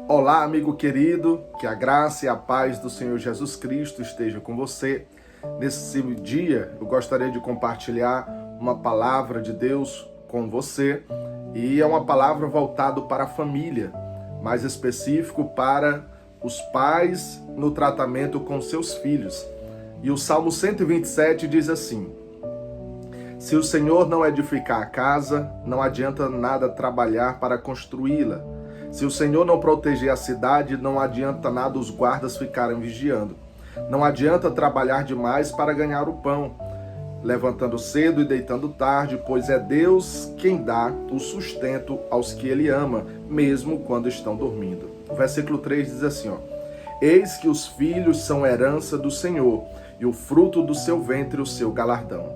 Olá, amigo querido, que a graça e a paz do Senhor Jesus Cristo esteja com você. Nesse dia, eu gostaria de compartilhar uma palavra de Deus com você, e é uma palavra voltada para a família, mais específico para os pais no tratamento com seus filhos. E o Salmo 127 diz assim: se o Senhor não edificar a casa, não adianta nada trabalhar para construí-la. Se o Senhor não proteger a cidade, não adianta nada os guardas ficarem vigiando. Não adianta trabalhar demais para ganhar o pão, levantando cedo e deitando tarde, pois é Deus quem dá o sustento aos que Ele ama, mesmo quando estão dormindo. O versículo 3 diz assim, eis que os filhos são herança do Senhor, e o fruto do seu ventre o seu galardão.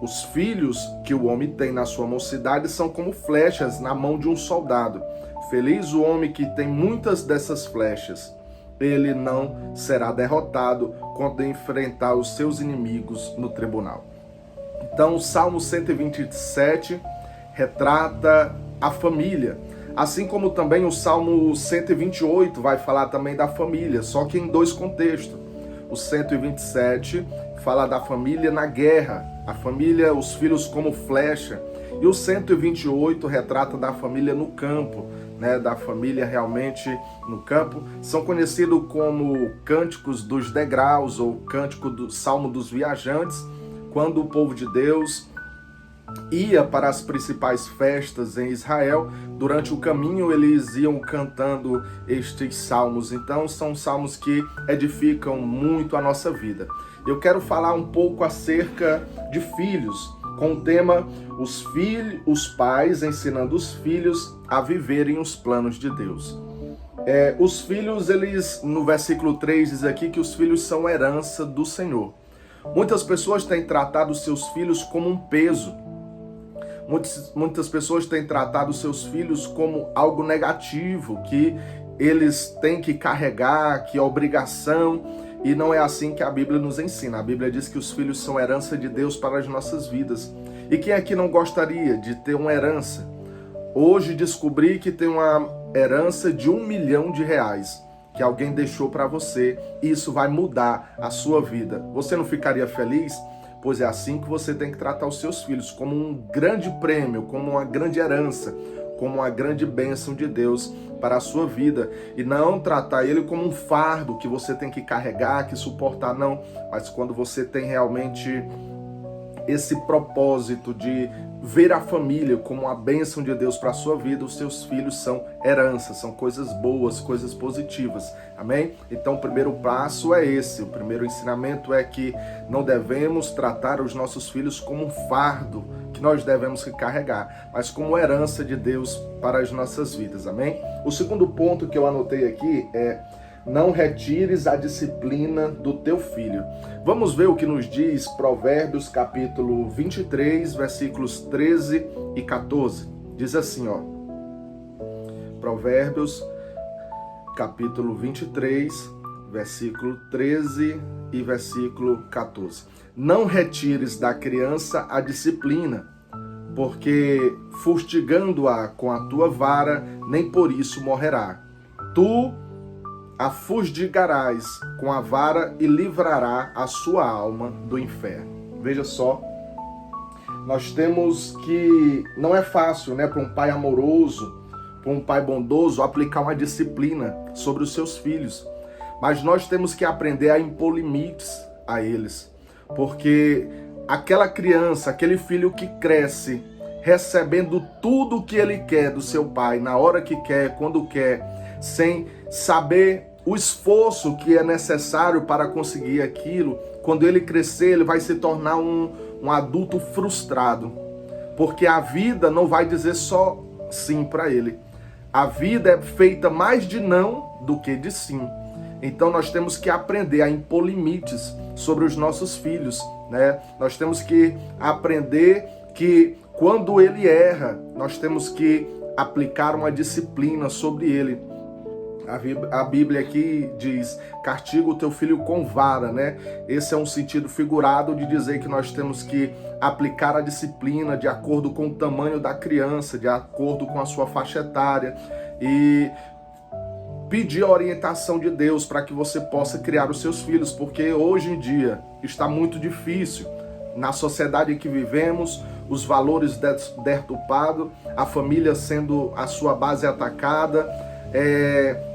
Os filhos que o homem tem na sua mocidade são como flechas na mão de um soldado. Feliz o homem que tem muitas dessas flechas. Ele não será derrotado quando enfrentar os seus inimigos no tribunal. Então, o Salmo 127 retrata a família. Assim como também o Salmo 128 vai falar também da família, só que em dois contextos. O 127 fala da família na guerra, a família, os filhos como flecha. E o 128 retrata da família no campo, da família realmente no campo. São conhecidos como cânticos dos degraus ou cântico do Salmo dos Viajantes, quando o povo de Deus ia para as principais festas em Israel. Durante o caminho eles iam cantando estes salmos. Então são salmos que edificam muito a nossa vida. Eu quero falar um pouco acerca de filhos, com o tema os pais ensinando os filhos a viverem os planos de Deus. Os filhos, eles, no versículo 3 diz aqui que os filhos são herança do Senhor. Muitas pessoas têm tratado os seus filhos como um peso. Muitas pessoas têm tratado os seus filhos como algo negativo, que eles têm que carregar, que é obrigação. E não é assim que a Bíblia nos ensina. A Bíblia diz que os filhos são herança de Deus para as nossas vidas. E quem aqui não gostaria de ter uma herança? Hoje descobri que tem uma herança de R$1 milhão que alguém deixou para você. E isso vai mudar a sua vida. Você não ficaria feliz? Pois é assim que você tem que tratar os seus filhos, como um grande prêmio, como uma grande herança, como uma grande bênção de Deus para a sua vida, e não tratar ele como um fardo que você tem que carregar, que suportar, não, mas quando você tem realmente esse propósito de ver a família como uma bênção de Deus para a sua vida, os seus filhos são heranças, são coisas boas, coisas positivas, amém? Então o primeiro passo é esse, o primeiro ensinamento é que não devemos tratar os nossos filhos como um fardo que nós devemos carregar, mas como herança de Deus para as nossas vidas, amém? O segundo ponto que eu anotei aqui é: não retires a disciplina do teu filho. Vamos ver o que nos diz Provérbios capítulo 23, versículos 13 e 14. Diz assim, Provérbios capítulo 23, versículo 13 e versículo 14. Não retires da criança a disciplina, porque fustigando-a com a tua vara, nem por isso morrerá. Tu a fustigarás com a vara e livrará a sua alma do inferno. Veja só, nós temos que, não é fácil, para um pai amoroso, para um pai bondoso, aplicar uma disciplina sobre os seus filhos. Mas nós temos que aprender a impor limites a eles. Porque aquela criança, aquele filho que cresce recebendo tudo o que ele quer do seu pai, na hora que quer, quando quer, sem saber o esforço que é necessário para conseguir aquilo, quando ele crescer, ele vai se tornar um adulto frustrado. Porque a vida não vai dizer só sim para ele. A vida é feita mais de não do que de sim. Então nós temos que aprender a impor limites sobre os nossos filhos, Nós temos que aprender que quando ele erra, nós temos que aplicar uma disciplina sobre ele. A Bíblia aqui diz: castiga o teu filho com vara, Esse é um sentido figurado de dizer que nós temos que aplicar a disciplina de acordo com o tamanho da criança, de acordo com a sua faixa etária. E pedir a orientação de Deus para que você possa criar os seus filhos, porque hoje em dia está muito difícil. Na sociedade em que vivemos, os valores deturpados, a família sendo a sua base atacada,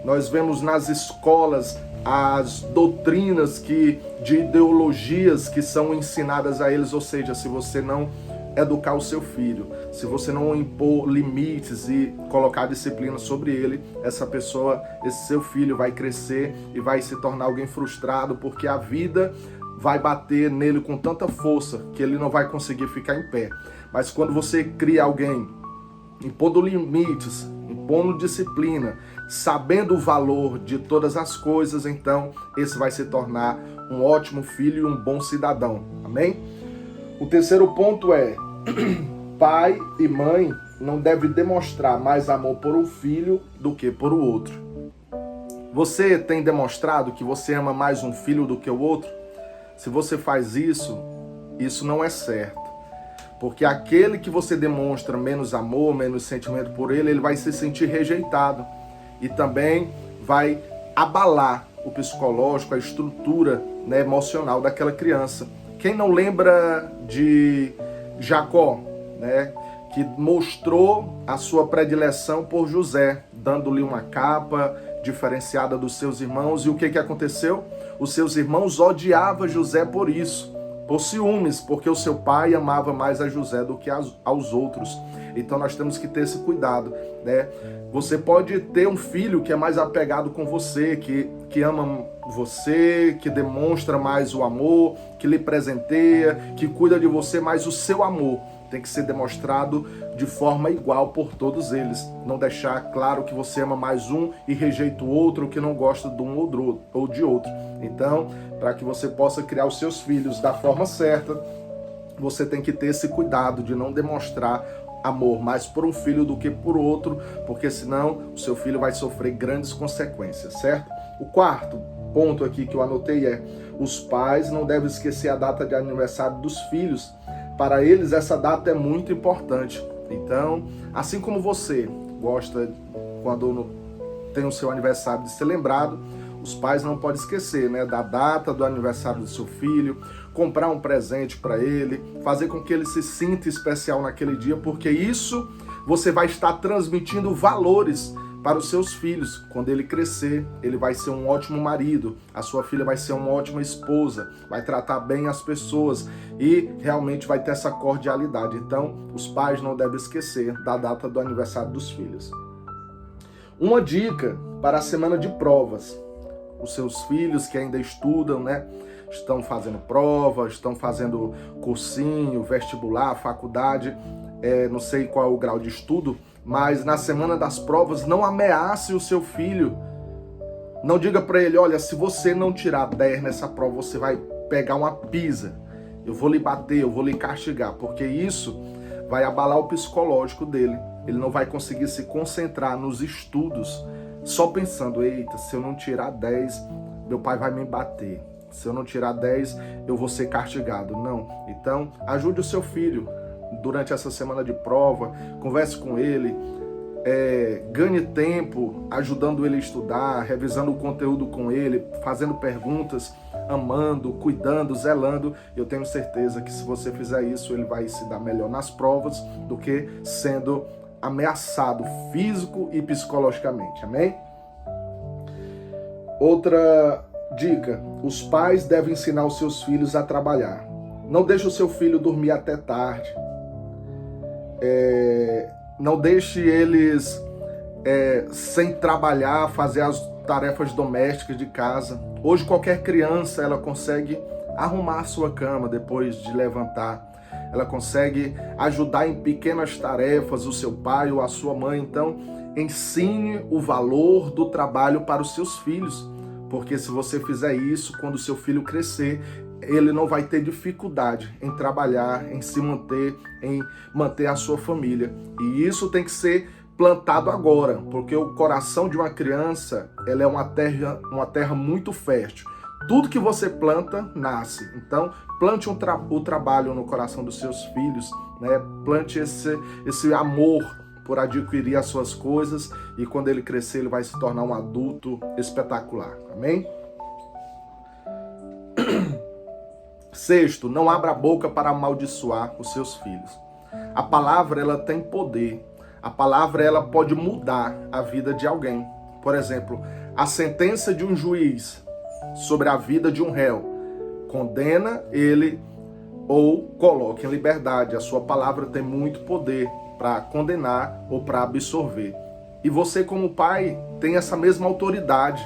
nós vemos nas escolas as doutrinas de ideologias que são ensinadas a eles, ou seja, se você não educar o seu filho, se você não impor limites e colocar disciplina sobre ele, essa pessoa, esse seu filho vai crescer e vai se tornar alguém frustrado, porque a vida vai bater nele com tanta força que ele não vai conseguir ficar em pé. Mas quando você cria alguém impondo limites, impondo disciplina, sabendo o valor de todas as coisas, então esse vai se tornar um ótimo filho e um bom cidadão. Amém? O terceiro ponto é: pai e mãe não devem demonstrar mais amor por um filho do que por o outro. Você tem demonstrado que você ama mais um filho do que o outro? Se você faz isso, isso não é certo. Porque aquele que você demonstra menos amor, menos sentimento por ele, ele vai se sentir rejeitado. E também vai abalar o psicológico, a estrutura, né, emocional daquela criança. Quem não lembra de Jacó, né, que mostrou a sua predileção por José, dando-lhe uma capa diferenciada dos seus irmãos, e o que aconteceu? Os seus irmãos odiavam José por isso, por ciúmes, porque o seu pai amava mais a José do que aos outros. Então nós temos que ter esse cuidado, né? Você pode ter um filho que é mais apegado com você, que ama você, que demonstra mais o amor, que lhe presenteia, que cuida de você, mas o seu amor tem que ser demonstrado de forma igual por todos eles. Não deixar claro que você ama mais um e rejeita o outro, que não gosta de um ou de outro. Então, para que você possa criar os seus filhos da forma certa, você tem que ter esse cuidado de não demonstrar amor mais por um filho do que por outro, porque senão o seu filho vai sofrer grandes consequências, certo? O quarto ponto aqui que eu anotei é: os pais não devem esquecer a data de aniversário dos filhos. Para eles, essa data é muito importante. Então, assim como você gosta, quando tem o seu aniversário, de ser lembrado, os pais não podem esquecer, né, da data do aniversário do seu filho, comprar um presente para ele, fazer com que ele se sinta especial naquele dia, porque isso você vai estar transmitindo valores para os seus filhos. Quando ele crescer, ele vai ser um ótimo marido, a sua filha vai ser uma ótima esposa, vai tratar bem as pessoas e realmente vai ter essa cordialidade. Então, os pais não devem esquecer da data do aniversário dos filhos. Uma dica para a semana de provas: os seus filhos que ainda estudam, né, estão fazendo prova, estão fazendo cursinho, vestibular, faculdade, não sei qual é o grau de estudo, mas na semana das provas, não ameace o seu filho. Não diga para ele: olha, se você não tirar 10 nessa prova, você vai pegar uma pisa. Eu vou lhe bater, eu vou lhe castigar, porque isso vai abalar o psicológico dele. Ele não vai conseguir se concentrar nos estudos, só pensando: eita, se eu não tirar 10, meu pai vai me bater. Se eu não tirar 10, eu vou ser castigado. Não. Então, ajude o seu filho durante essa semana de prova, converse com ele, ganhe tempo ajudando ele a estudar, revisando o conteúdo com ele, fazendo perguntas, amando, cuidando, zelando. Eu tenho certeza que se você fizer isso, ele vai se dar melhor nas provas do que sendo ameaçado físico e psicologicamente. Amém? Outra dica: os pais devem ensinar os seus filhos a trabalhar. Não deixe o seu filho dormir até tarde. Não deixe eles sem trabalhar, fazer as tarefas domésticas de casa. Hoje qualquer criança ela consegue arrumar a sua cama depois de levantar. Ela consegue ajudar em pequenas tarefas o seu pai ou a sua mãe. Então, ensine o valor do trabalho para os seus filhos. Porque se você fizer isso, quando o seu filho crescer, ele não vai ter dificuldade em trabalhar, em se manter, em manter a sua família. E isso tem que ser plantado agora, porque o coração de uma criança, ela é uma terra muito fértil. Tudo que você planta, nasce. Então, plante o trabalho no coração dos seus filhos, né? Plante esse amor por adquirir as suas coisas, e quando ele crescer, ele vai se tornar um adulto espetacular. Amém? Sexto, não abra a boca para amaldiçoar os seus filhos. A palavra, ela tem poder. A palavra, ela pode mudar a vida de alguém. Por exemplo, a sentença de um juiz sobre a vida de um réu condena ele ou coloca em liberdade. A sua palavra tem muito poder para condenar ou para absorver. E você, como pai, tem essa mesma autoridade.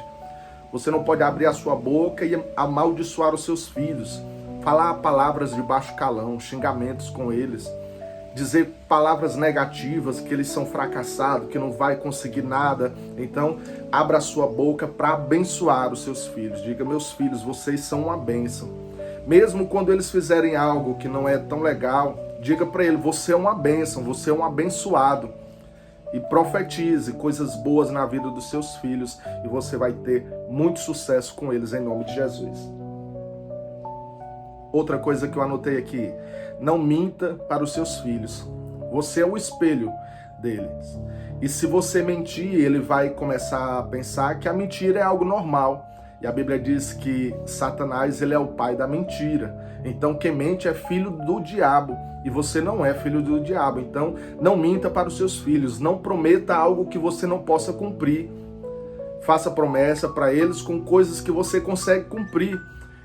Você não pode abrir a sua boca e amaldiçoar os seus filhos, falar palavras de baixo calão, xingamentos com eles, dizer palavras negativas, que eles são fracassados, que não vai conseguir nada. Então, abra a sua boca para abençoar os seus filhos. Diga: meus filhos, vocês são uma bênção. Mesmo quando eles fizerem algo que não é tão legal, diga para ele: você é uma bênção, você é um abençoado. E profetize coisas boas na vida dos seus filhos, e você vai ter muito sucesso com eles, em nome de Jesus. Outra coisa que eu anotei aqui: não minta para os seus filhos. Você é o espelho deles. E se você mentir, ele vai começar a pensar que a mentira é algo normal. E a Bíblia diz que Satanás, ele é o pai da mentira. Então quem mente é filho do diabo. E você não é filho do diabo. Então não minta para os seus filhos. Não prometa algo que você não possa cumprir. Faça promessa para eles com coisas que você consegue cumprir.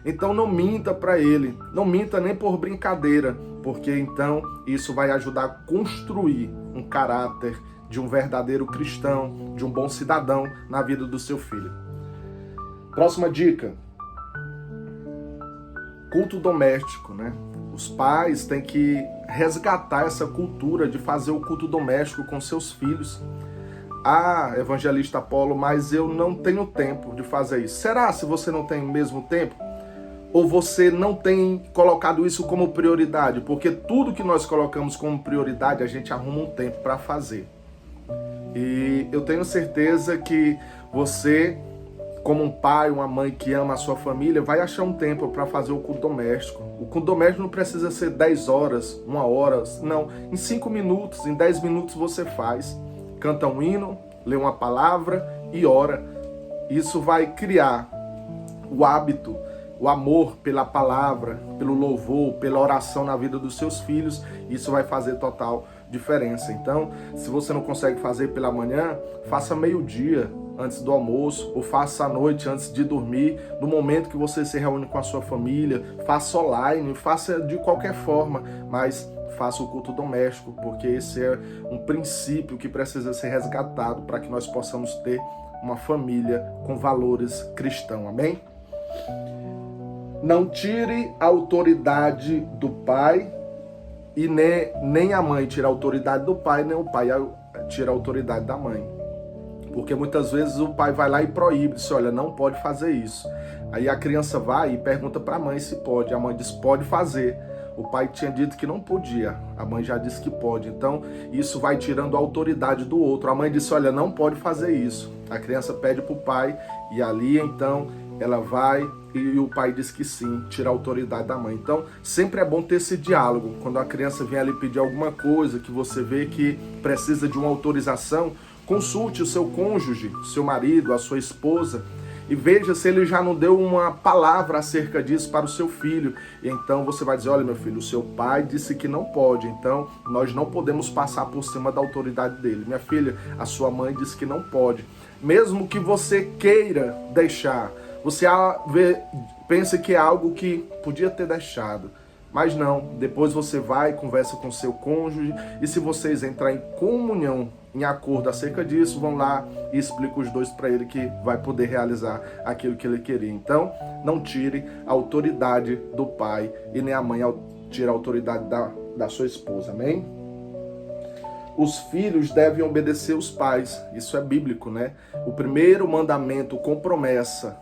Então não minta para ele, não minta nem por brincadeira, porque então isso vai ajudar a construir um caráter de um verdadeiro cristão, de um bom cidadão na vida do seu filho. Próxima dica: culto doméstico, né? Os pais têm que resgatar essa cultura de fazer o culto doméstico com seus filhos. Ah, evangelista Apolo, mas eu não tenho tempo de fazer isso. Será se você não tem o mesmo tempo? Ou você não tem colocado isso como prioridade? Porque tudo que nós colocamos como prioridade, a gente arruma um tempo para fazer. E eu tenho certeza que você, como um pai, uma mãe que ama a sua família, vai achar um tempo para fazer o culto doméstico. O culto doméstico não precisa ser 10 horas, 1 hora, não. Em 5 minutos, em 10 minutos você faz. Canta um hino, lê uma palavra e ora. Isso vai criar o hábito, o amor pela palavra, pelo louvor, pela oração na vida dos seus filhos. Isso vai fazer total diferença. Então, se você não consegue fazer pela manhã, faça meio-dia antes do almoço, ou faça à noite antes de dormir, no momento que você se reúne com a sua família. Faça online, faça de qualquer forma, mas faça o culto doméstico, porque esse é um princípio que precisa ser resgatado para que nós possamos ter uma família com valores cristãos. Amém? Não tire a autoridade do pai, e nem a mãe tira a autoridade do pai, nem o pai tira a autoridade da mãe. Porque muitas vezes o pai vai lá e proíbe, diz: olha, não pode fazer isso. Aí a criança vai e pergunta para a mãe se pode. A mãe diz: pode fazer. O pai tinha dito que não podia, a mãe já disse que pode. Então isso vai tirando a autoridade do outro. A mãe disse: olha, não pode fazer isso. A criança pede para o pai, e ali então ela vai e o pai diz que sim, tira a autoridade da mãe. Então sempre é bom ter esse diálogo. Quando a criança vem ali pedir alguma coisa, que você vê que precisa de uma autorização, consulte o seu cônjuge, seu marido, a sua esposa, e veja se ele já não deu uma palavra acerca disso para o seu filho. E então você vai dizer: olha, meu filho, o seu pai disse que não pode, então nós não podemos passar por cima da autoridade dele. Minha filha, a sua mãe disse que não pode. Mesmo que você queira deixar, você pensa que é algo que podia ter deixado, mas não. Depois você vai, conversa com seu cônjuge, e se vocês entrarem em comunhão, em acordo acerca disso, vão lá e explica os dois para ele que vai poder realizar aquilo que ele queria. Então, não tire a autoridade do pai, e nem a mãe tira a autoridade da sua esposa. Amém? Os filhos devem obedecer os pais. Isso é bíblico, né? O primeiro mandamento com promessa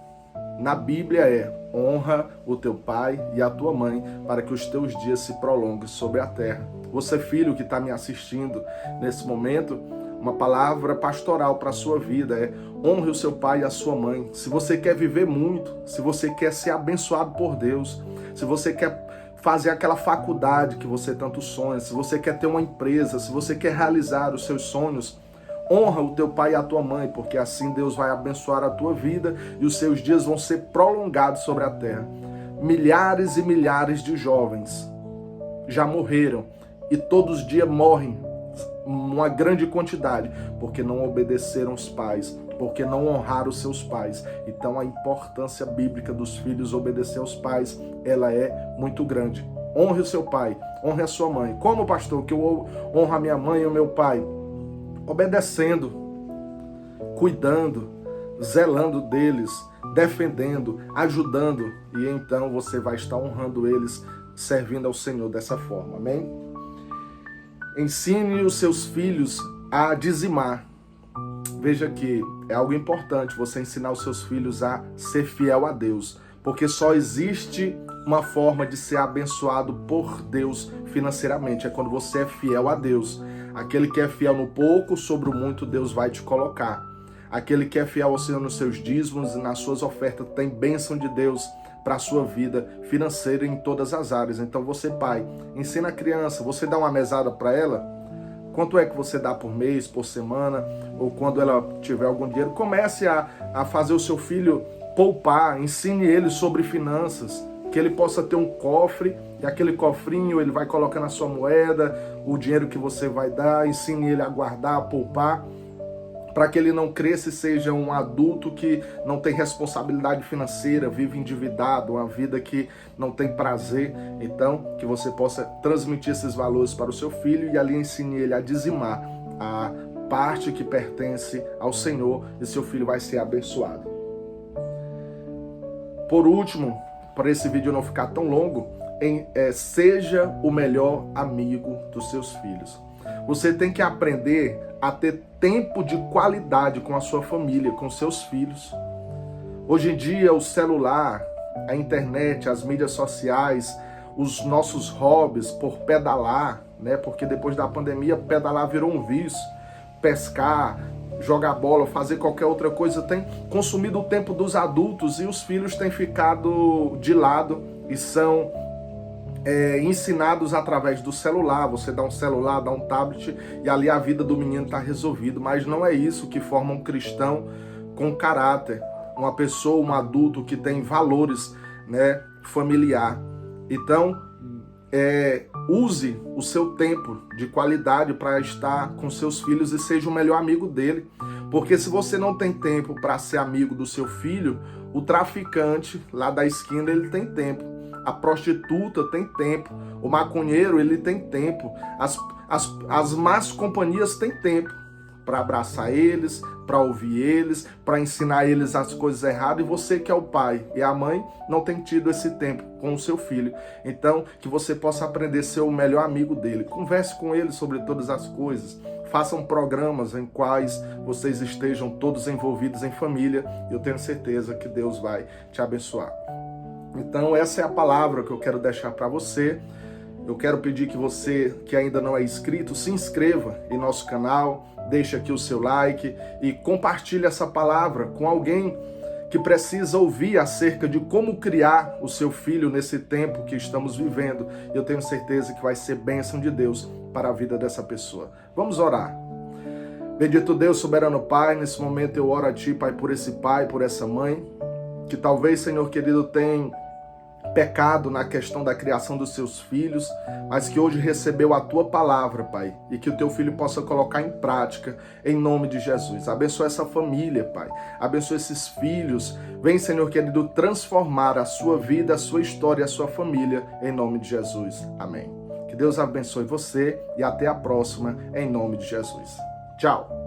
na Bíblia é: honra o teu pai e a tua mãe, para que os teus dias se prolonguem sobre a terra. Você, filho que está me assistindo nesse momento, uma palavra pastoral para a sua vida é: honre o seu pai e a sua mãe. Se você quer viver muito, se você quer ser abençoado por Deus, se você quer fazer aquela faculdade que você tanto sonha, se você quer ter uma empresa, se você quer realizar os seus sonhos, honra o teu pai e a tua mãe, porque assim Deus vai abençoar a tua vida e os seus dias vão ser prolongados sobre a terra. Milhares e milhares de jovens já morreram e todos os dias morrem uma grande quantidade, porque não obedeceram os pais, porque não honraram os seus pais. Então a importância bíblica dos filhos obedecer aos pais, ela é muito grande. Honre o seu pai, honre a sua mãe. Como, pastor, que eu honro a minha mãe e o meu pai? Obedecendo, cuidando, zelando deles, defendendo, ajudando, e então você vai estar honrando eles, servindo ao Senhor dessa forma, amém? Ensine os seus filhos a dizimar. Veja que é algo importante você ensinar os seus filhos a ser fiel a Deus, porque só existe uma forma de ser abençoado por Deus financeiramente, é quando você é fiel a Deus. Aquele que é fiel no pouco, sobre o muito Deus vai te colocar. Aquele que é fiel ao Senhor nos seus dízimos e nas suas ofertas tem bênção de Deus para a sua vida financeira em todas as áreas. Então você, pai, ensina a criança, você dá uma mesada para ela, quanto é que você dá por mês, por semana, ou quando ela tiver algum dinheiro, comece a fazer o seu filho poupar, ensine ele sobre finanças, que ele possa ter um cofre, e aquele cofrinho ele vai colocando a sua moeda, o dinheiro que você vai dar, ensine ele a guardar, a poupar, para que ele não cresça e seja um adulto que não tem responsabilidade financeira, vive endividado, uma vida que não tem prazer. Então, que você possa transmitir esses valores para o seu filho e ali ensine ele a dizimar a parte que pertence ao Senhor e seu filho vai ser abençoado. Por último, para esse vídeo não ficar tão longo, seja o melhor amigo dos seus filhos. Você tem que aprender a ter tempo de qualidade com a sua família, com seus filhos. Hoje em dia, o celular, a internet, as mídias sociais, os nossos hobbies por pedalar, né? Porque depois da pandemia, pedalar virou um vício. Pescar, jogar bola, fazer qualquer outra coisa tem consumido o tempo dos adultos e os filhos têm ficado de lado e são ensinados através do celular. Você dá um celular, dá um tablet e ali a vida do menino está resolvida, mas não é isso que forma um cristão com caráter, uma pessoa, um adulto que tem valores, né, familiar. Então, use o seu tempo de qualidade para estar com seus filhos e seja o melhor amigo dele, porque se você não tem tempo para ser amigo do seu filho, o traficante lá da esquina ele tem tempo. A prostituta tem tempo, o maconheiro ele tem tempo, as más companhias têm tempo para abraçar eles, para ouvir eles, para ensinar eles as coisas erradas, e você que é o pai e a mãe não tem tido esse tempo com o seu filho. Então, que você possa aprender a ser o melhor amigo dele, converse com ele sobre todas as coisas, façam programas em quais vocês estejam todos envolvidos em família, e eu tenho certeza que Deus vai te abençoar. Então essa é a palavra que eu quero deixar para você. Eu quero pedir que você que ainda não é inscrito, se inscreva em nosso canal, deixe aqui o seu like e compartilhe essa palavra com alguém que precisa ouvir acerca de como criar o seu filho nesse tempo que estamos vivendo. Eu tenho certeza que vai ser bênção de Deus para a vida dessa pessoa. Vamos orar. Bendito Deus, soberano Pai, nesse momento eu oro a Ti, Pai, por esse pai, por essa mãe, que talvez, Senhor querido, tenha pecado na questão da criação dos seus filhos, mas que hoje recebeu a Tua palavra, Pai, e que o Teu filho possa colocar em prática, em nome de Jesus. Abençoa essa família, Pai, abençoa esses filhos, vem, Senhor querido, transformar a sua vida, a sua história, a sua família, em nome de Jesus. Amém. Que Deus abençoe você e até a próxima, em nome de Jesus. Tchau.